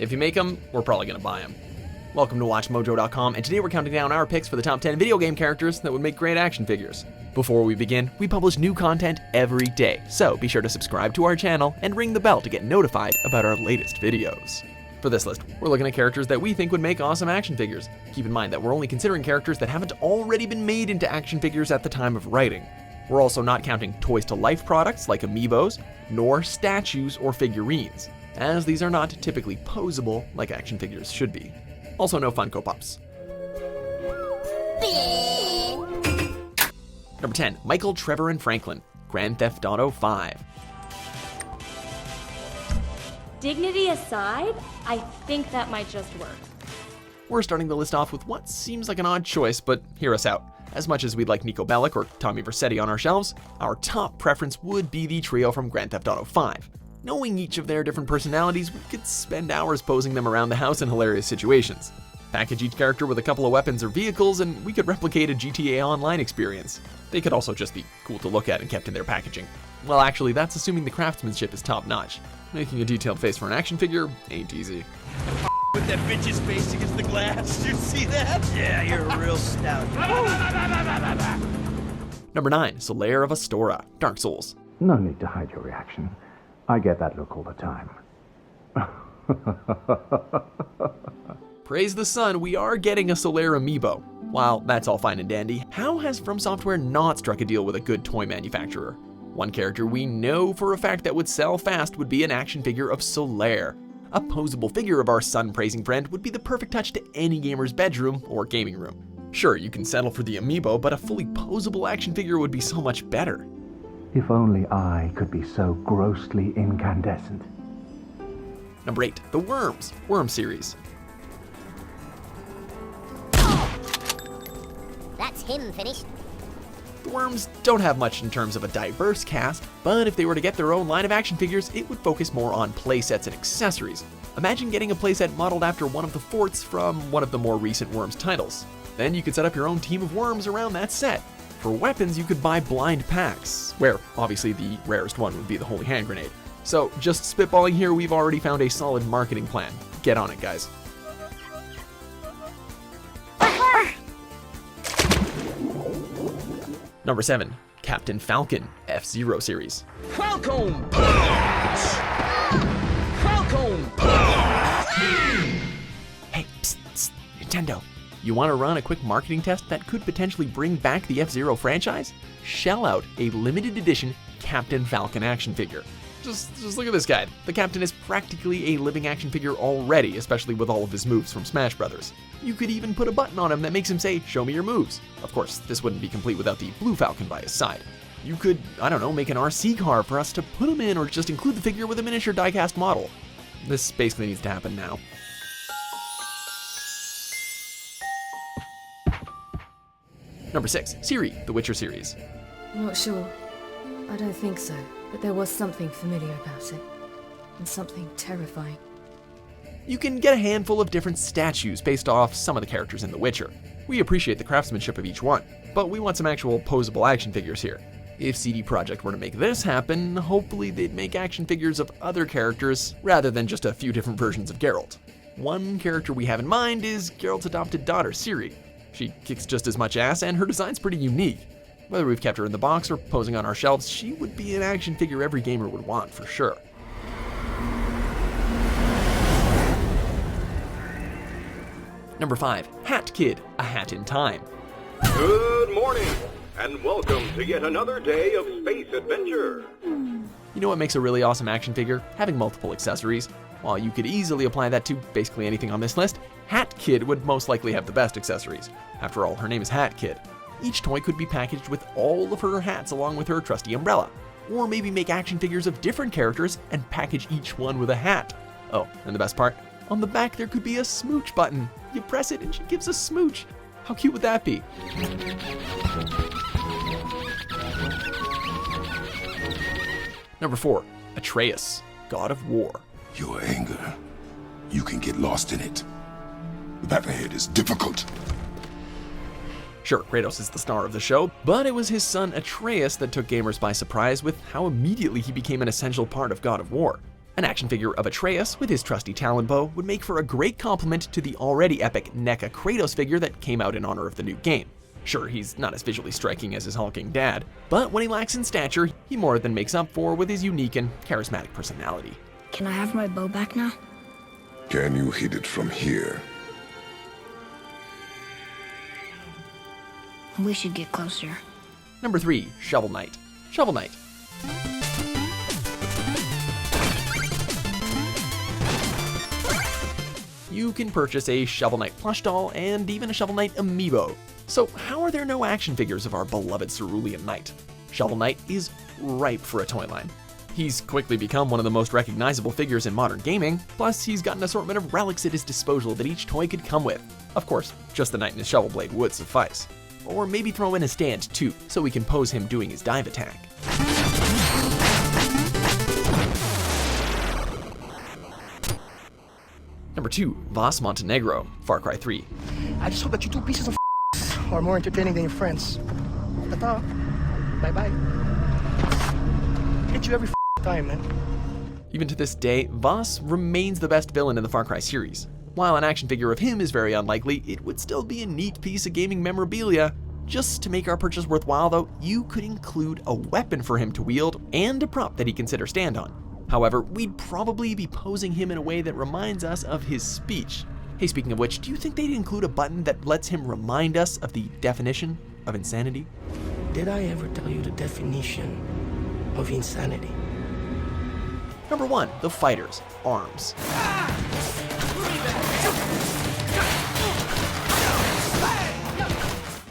If you make them, we're probably gonna buy them. Welcome to WatchMojo.com, and today we're counting down our picks for the top 10 video game characters that would make great action figures. Before we begin, we publish new content every day, so be sure to subscribe to our channel and ring the bell to get notified about our latest videos. For this list, we're looking at characters that we think would make awesome action figures. Keep in mind that we're only considering characters that haven't already been made into action figures at the time of writing. We're also not counting toys-to-life products like amiibos, nor statues or figurines, as these are not typically posable like action figures should be. Also no Funko Pops. Number 10, Michael, Trevor, and Franklin, Grand Theft Auto 5. Dignity aside, I think that might just work. We're starting the list off with what seems like an odd choice, but hear us out. As much as we'd like Nico Bellic or Tommy Vercetti on our shelves, our top preference would be the trio from Grand Theft Auto 5. Knowing each of their different personalities, we could spend hours posing them around the house in hilarious situations. Package each character with a couple of weapons or vehicles, and we could replicate a GTA Online experience. They could also just be cool to look at and kept in their packaging. Well, actually, that's assuming the craftsmanship is top-notch. Making a detailed face for an action figure ain't easy. With that bitch's face against the glass, you see that? Yeah, you're a real stout. Number 9, Solaire of Astora, Dark Souls. No need to hide your reaction. I get that look all the time. Praise the sun, we are getting a Solaire amiibo. While that's all fine and dandy, how has From Software not struck a deal with a good toy manufacturer? One character we know for a fact that would sell fast would be an action figure of Solaire. A posable figure of our sun-praising friend would be the perfect touch to any gamer's bedroom or gaming room. Sure, you can settle for the amiibo, but a fully posable action figure would be so much better. If only I could be so grossly incandescent. Number 8, the Worms, Worm series. That's him finished. The Worms don't have much in terms of a diverse cast, but if they were to get their own line of action figures, it would focus more on playsets and accessories. Imagine getting a playset modeled after one of the forts from one of the more recent Worms titles. Then you could set up your own team of worms around that set. For weapons, you could buy blind packs, where obviously the rarest one would be the Holy Hand Grenade. So just spitballing here, we've already found a solid marketing plan. Get on it, guys. Number 7, Captain Falcon, F-Zero series. Falcon punch! Falcon punch! Hey, psst, psst, Nintendo. You want to run a quick marketing test that could potentially bring back the F-Zero franchise? Shell out a limited edition Captain Falcon action figure. Just look at this guy. The Captain is practically a living action figure already, especially with all of his moves from Smash Brothers. You could even put a button on him that makes him say, "Show me your moves." Of course, this wouldn't be complete without the Blue Falcon by his side. You could, I don't know, make an RC car for us to put him in, or just include the figure with a miniature diecast model. This basically needs to happen now. Number 6, Ciri, The Witcher series. Not sure. I don't think so, but there was something familiar about it, and something terrifying. You can get a handful of different statues based off some of the characters in The Witcher. We appreciate the craftsmanship of each one, but we want some actual posable action figures here. If CD Projekt were to make this happen, hopefully they'd make action figures of other characters rather than just a few different versions of Geralt. One character we have in mind is Geralt's adopted daughter, Ciri. She kicks just as much ass, and her design's pretty unique. Whether we've kept her in the box or posing on our shelves, she would be an action figure every gamer would want for sure. Number 5, Hat Kid, A Hat in Time. Good morning, and welcome to yet another day of space adventure. You know what makes a really awesome action figure? Having multiple accessories. While you could easily apply that to basically anything on this list, Hat Kid would most likely have the best accessories. After all, her name is Hat Kid. Each toy could be packaged with all of her hats along with her trusty umbrella. Or maybe make action figures of different characters and package each one with a hat. Oh, and the best part? On the back there could be a smooch button. You press it and she gives a smooch. How cute would that be? Number 4, Atreus, God of War. Your anger, you can get lost in it. The path ahead is difficult. Sure, Kratos is the star of the show, but it was his son Atreus that took gamers by surprise with how immediately he became an essential part of God of War. An action figure of Atreus with his trusty talon bow would make for a great complement to the already epic NECA Kratos figure that came out in honor of the new game. Sure, he's not as visually striking as his hulking dad, but when he lacks in stature, he more than makes up for with his unique and charismatic personality. Can I have my bow back now? Can you hit it from here? We should get closer. Number 3, Shovel Knight. Shovel Knight. You can purchase a Shovel Knight plush doll and even a Shovel Knight amiibo. So how are there no action figures of our beloved Cerulean Knight? Shovel Knight is ripe for a toy line. He's quickly become one of the most recognizable figures in modern gaming, plus he's got an assortment of relics at his disposal that each toy could come with. Of course, just the knight and his shovel blade would suffice. Or maybe throw in a stand too, so we can pose him doing his dive attack. Number 2, Vos Montenegro, Far Cry 3. I just hope that you two pieces of are more entertaining than your friends. That's all. Bye-bye. Hit you every time, man. Even to this day, Vos remains the best villain in the Far Cry series. While an action figure of him is very unlikely, it would still be a neat piece of gaming memorabilia. Just to make our purchase worthwhile though, you could include a weapon for him to wield and a prop that he can sit or stand on. However, we'd probably be posing him in a way that reminds us of his speech. Hey, speaking of which, do you think they'd include a button that lets him remind us of the definition of insanity? Did I ever tell you the definition of insanity? Number 1, the fighters, Arms.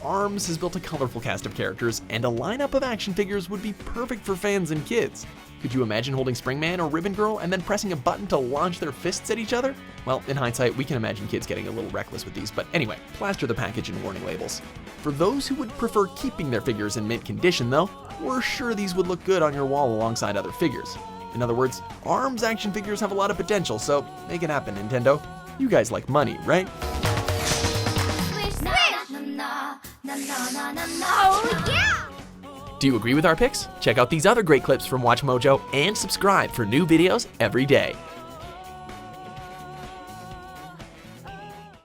Arms has built a colorful cast of characters, and a lineup of action figures would be perfect for fans and kids. Could you imagine holding Springman or Ribbon Girl and then pressing a button to launch their fists at each other? Well, in hindsight, we can imagine kids getting a little reckless with these, but anyway, plaster the package and warning labels. For those who would prefer keeping their figures in mint condition though, we're sure these would look good on your wall alongside other figures. In other words, Arms action figures have a lot of potential, so make it happen, Nintendo. You guys like money, right? Oh, yeah! Do you agree with our picks? Check out these other great clips from WatchMojo and subscribe for new videos every day.